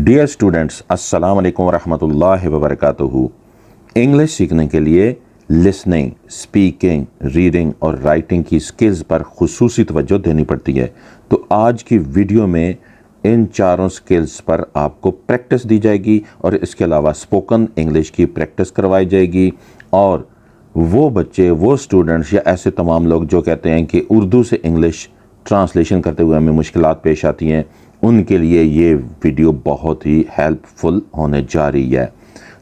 Dear students, अस्सलाम वालेकुम वरहमतुल्लाहि वबरकातुहू। इंग्लिश सीखने के लिए लिसनिंग, स्पीकिंग, रीडिंग और राइटिंग की स्किल्स पर खुसूसी तवज्जो देनी पड़ती है। तो आज की वीडियो में इन चारों स्किल्स पर आपको प्रैक्टिस दी जाएगी और इसके अलावा स्पोकन इंग्लिश की प्रैक्टिस करवाई जाएगी। और वो बच्चे, वो स्टूडेंट्स या ऐसे तमाम लोग जो कहते हैं कि उर्दू से इंग्लिश ट्रांसलेशन करते हुए हमें मुश्किलात पेश आती हैं, उनके लिए ये वीडियो बहुत ही हेल्पफुल होने जा रही है।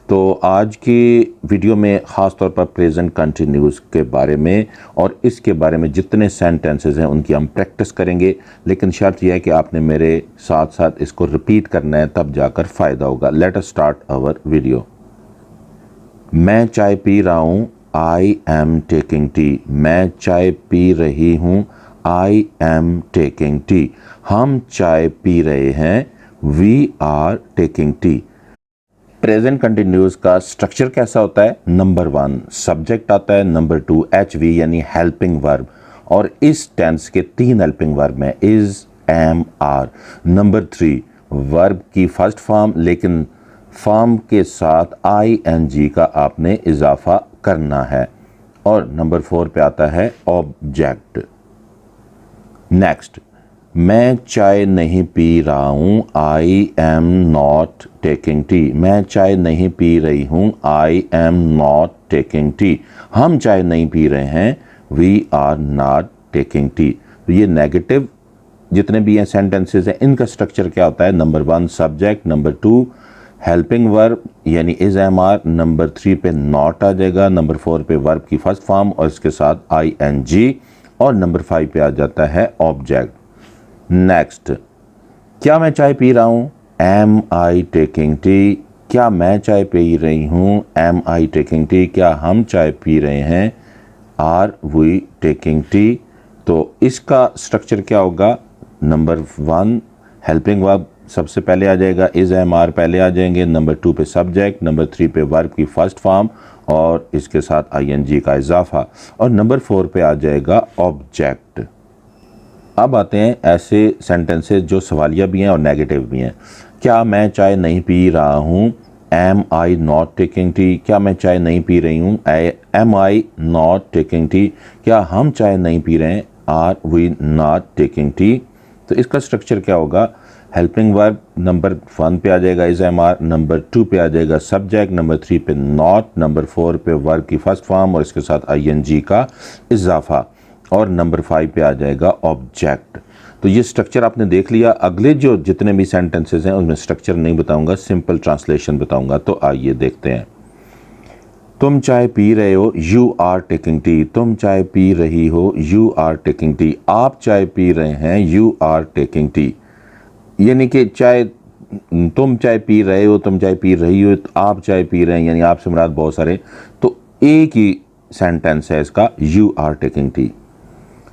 तो आज की वीडियो में ख़ास तौर पर प्रेजेंट कंटिन्यूस के बारे में और इसके बारे में जितने सेंटेंसेस हैं उनकी हम प्रैक्टिस करेंगे, लेकिन शर्त यह है कि आपने मेरे साथ साथ इसको रिपीट करना है, तब जाकर फ़ायदा होगा। Let us start our video. मैं चाय पी रहा हूँ, आई एम टेकिंग टी। मैं चाय पी रही हूँ, आई एम टेकिंग टी। हम चाय पी रहे हैं, we are taking tea. Present continuous का स्ट्रक्चर कैसा होता है? नंबर 1 सब्जेक्ट आता है, नंबर 2 एचवी यानी हेल्पिंग वर्ब, और इस टेंस के 3 हेल्पिंग वर्ब में is, am, are. Number 3 verb की फर्स्ट फॉर्म, लेकिन फॉर्म के साथ आई एन जी का आपने इजाफा करना है। और नंबर 4 पे आता है ऑब्जेक्ट। नेक्स्ट, मैं चाय नहीं पी रहा हूँ, I am not taking tea. मैं चाय नहीं पी रही हूँ, I am not taking tea. हम चाय नहीं पी रहे हैं, we are not taking tea. तो ये नेगेटिव जितने भी हैं सेंटेंसेस हैं, इनका स्ट्रक्चर क्या होता है? Number 1 subject, number 2 helping verb यानी इज, एम, आर, नंबर 3 पे नॉट आ जाएगा, नंबर 4 पे वर्ब की फर्स्ट फॉर्म और इसके साथ आई एन जी, और नंबर 5 पे आ जाता है ऑब्जेक्ट। नेक्स्ट, क्या मैं चाय पी रहा हूँ? Am I taking tea. क्या मैं चाय पी रही हूँ? Am I taking tea. क्या हम चाय पी रहे हैं? Are we taking tea. तो इसका स्ट्रक्चर क्या होगा? नंबर 1 हेल्पिंग वर्ब सबसे पहले आ जाएगा, इज, एम, आर पहले आ जाएंगे, नंबर 2 पे सब्जेक्ट, नंबर 3 पे वर्ब की फर्स्ट फॉर्म और इसके साथ आई एन जी का इजाफा, और नंबर 4 पे आ जाएगा ऑब्जेक्ट। अब आते हैं ऐसे सेंटेंसेस जो सवालिया भी हैं और नेगेटिव भी हैं। क्या मैं चाय नहीं पी रहा हूँ? Am I not taking tea. क्या मैं चाय नहीं पी रही हूँ? Am I not taking tea. क्या हम चाय नहीं पी रहे हैं? Are we not taking tea. तो इसका स्ट्रक्चर क्या होगा? हेल्पिंग वर्ब नंबर 1 पे आ जाएगा इज, एम, आर, नंबर 2 पे आ जाएगा सब्जेक्ट, नंबर 3 पे नॉट, नंबर 4 पे वर्ब की फर्स्ट फॉर्म और इसके साथ आई एन जी का इजाफा, और नंबर 5 पे आ जाएगा ऑब्जेक्ट। तो ये स्ट्रक्चर आपने देख लिया। अगले जो जितने भी सेंटेंसेस हैं उसमें स्ट्रक्चर नहीं बताऊंगा, सिंपल ट्रांसलेशन बताऊंगा। तो आइए देखते हैं। तुम चाय पी रहे हो, यू आर टेकिंग टी। तुम चाय पी रही हो, यू आर टेकिंग टी। आप चाय पी रहे हैं, यू आर टेकिंग टी। यानी कि चाय, तुम चाय पी रहे हो, तुम चाय पी रही हो, आप चाय पी रहे हैं, यानी आपसे मुराद बहुत सारे। तो एक ही सेंटेंस है इसका, यू आर टेकिंग टी।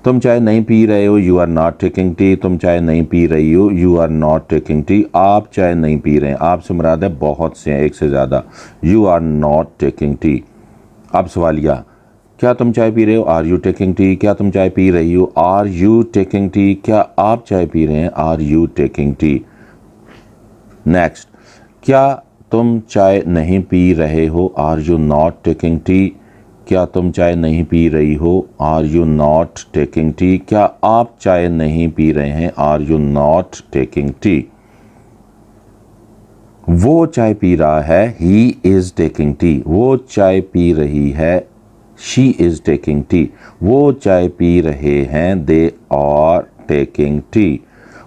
तुम चाय नहीं पी रहे हो, you are not taking tea. तुम चाय नहीं पी रही हो, you are not taking tea. आप चाय नहीं पी रहे हैं, आपसे मुराद है बहुत से हैं, एक से ज़्यादा, you are not taking tea. अब सवालिया, क्या तुम चाय पी रहे हो? Are you taking tea. क्या तुम चाय पी रही हो? Are you taking tea. क्या आप चाय पी रहे हैं? Are you taking tea. Next, क्या तुम चाय नहीं पी रहे हो? Are you not taking tea. क्या तुम चाय नहीं पी रही हो? Are you not taking tea. क्या आप चाय नहीं पी रहे हैं? Are you not taking tea. वो चाय पी रहा है, ही इज टेकिंग टी। वो चाय पी रही है, शी इज टेकिंग टी। वो चाय पी रहे हैं, दे आर टेकिंग टी।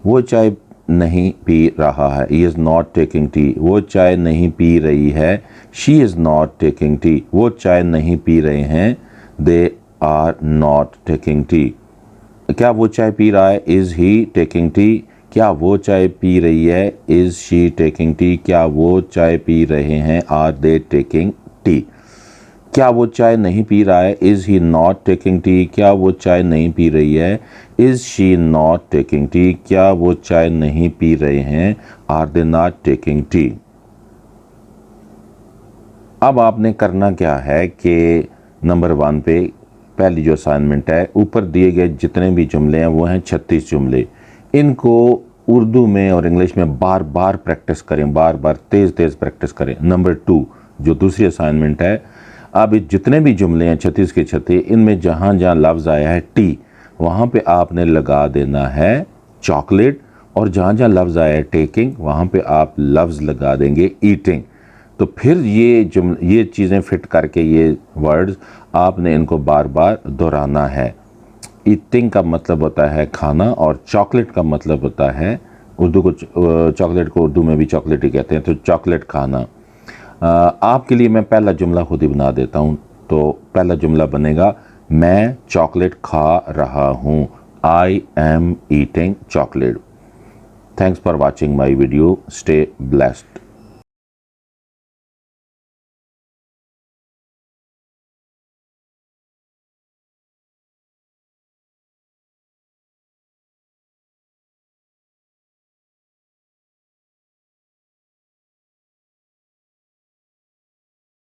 वो चाय नहीं पी रहा है, he is not taking tea. वो चाय नहीं पी रही है, she is not taking tea. वो चाय नहीं पी रहे हैं, they are not taking tea. क्या वो चाय पी रहा है? Is he taking tea. क्या वो चाय पी रही है? Is she taking tea. क्या वो चाय पी रहे हैं? Are they taking tea. क्या वो चाय नहीं पी रहा है? Is he not taking tea. क्या वो चाय नहीं पी रही है? Is she not taking tea. क्या वो चाय नहीं पी रहे हैं? Are they not taking tea. अब आपने करना क्या है कि नंबर 1 पे पहली जो असाइनमेंट है, ऊपर दिए गए जितने भी जुमले हैं वो हैं 36 जुमले। इनको उर्दू में और इंग्लिश में बार बार प्रैक्टिस करें, बार बार तेज़ तेज़ प्रैक्टिस करें। नंबर 2 जो दूसरी असाइनमेंट है, अब जितने भी जुमले हैं 36 के 36, इनमें जहाँ जहाँ लफ्ज़ आया है टी, वहाँ पे आपने लगा देना है चॉकलेट, और जहाँ जहाँ लफ्ज़ आया है टेकिंग, वहाँ पे आप लफ्ज़ लगा देंगे ईटिंग। तो फिर ये चीज़ें फिट करके ये वर्ड्स आपने इनको बार बार दोहराना है। ईटिंग का मतलब होता है खाना, और चॉकलेट का मतलब होता है चॉकलेट को उर्दू में भी चॉकलेट ही कहते हैं, तो चॉकलेट खाना। आपके लिए मैं पहला जुमला खुद ही बना देता हूँ। तो पहला जुमला बनेगा, मैं चॉकलेट खा रहा हूँ। I am eating chocolate. Thanks for watching my video. Stay blessed.